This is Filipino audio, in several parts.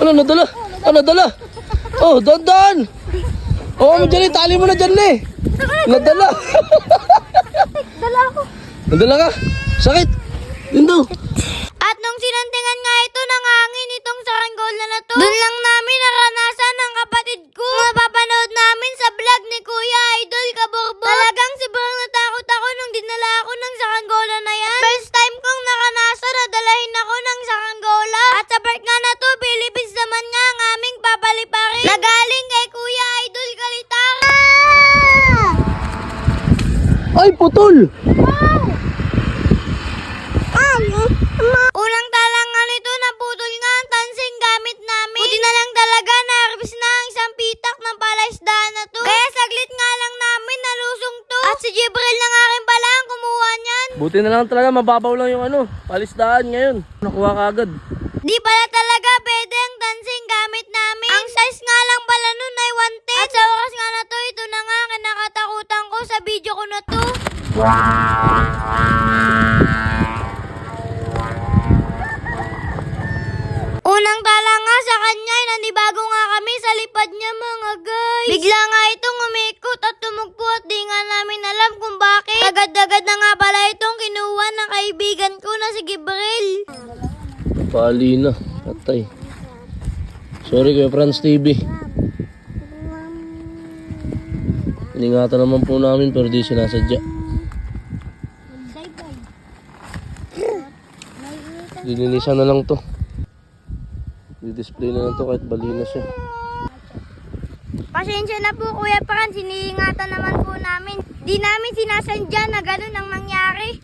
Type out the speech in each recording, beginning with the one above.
Ano, nadala? Ano, nadala? Oh, dandan! Oo, dyan, tali mo na dyan, eh. Nadala. Dala ako. Nadala ka? Sakit. Yun daw. At nung sinantingan nga ito ng hangin itong saranggola na to, doon lang namin naranasan ng kapatid ko. Mapapanood namin sa vlog ni Kuya Idol Kaborbot. Talagang sobrang natakot ako nung dinala ako ng saranggola na yan. First time kong naranasan na dalahin ako ng saranggola. At sa part nga na to, Philippines naman nga ang aming papaliparin. Nagaling kay Kuya Idol Kalitar. Ay, putol! Unang talangan nito, naputol nga ang tansing gamit namin. Buti na lang talaga na-harvest na ang isang pitak ng palaisdaan na to. Kaya saglit nga lang namin nalusong to. At si Jibril na nga rin pala ang kumuha niyan. Buti na lang talaga, mababaw lang yung palisdaan ngayon. Nakuha ka agad. Di pala talaga pwede ang dancing gamit namin. Ang size nga lang pala nun ay 110. At sa oras nga na to, ito na nga kinakatakutan ko sa video ko na to. Unang tala nga sa kanya ay nanibago nga kami sa lipad niya mga guys. Bigla nga itong umikot at tumugpo at di nga namin alam kung bakit. Agad-agad na nga pala itong kinuha ng kaibigan ko na si Gibril. Pali na. Patay. Sorry Kuya Franz TV. Iningatan naman po namin pero di sinasadya. Dininisan na lang to. Di-display na lang to kahit balina siya. Pasensya na po Kuya Franz, siniingatan naman po namin. Di namin sinasadya na ganun ang nangyari.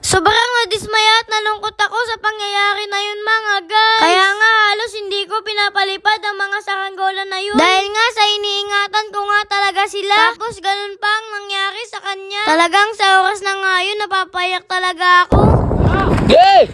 Sobrang nadismaya at nalungkot ako sa pangyayari na yun mga guys. Kaya nga halos hindi ko pinapalipad ang mga saranggola na yun. Dahil nga sa iniingatan ko nga talaga sila. Tapos ganun pa ang nangyari sa kanya. Talagang sa oras na nga yun, napapayak talaga ako. Hey!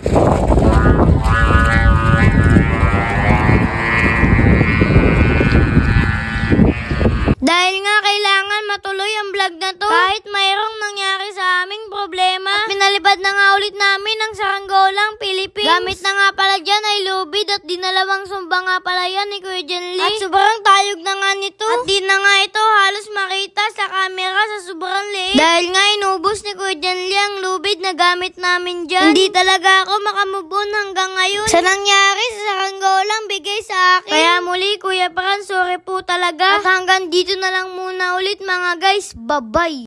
Dahil nga kailangan matuloy ang vlog na to kahit mayroong nangyari sa aming problema. At pinalipad na nga ulit namin ang saranggolang Philippines. Gamit na nga pala dyan ay lubid at dinalawang sumba nga pala yan ni Kuya Jenly. At sobrang tayog na nga nito. At di na nga ito halos makita sa camera sa sobrang liit. Dahil nga inubos ni Kuya Jenly ang lubid na gamit namin dyan. Hindi talaga ako makamove on hanggang ngayon sa nangyari sa saranggolang bigay sa akin. Kaya muli Kuya Franz, sorry po talaga. At hanggang dito na lang muna ulit mga guys. Bye-bye!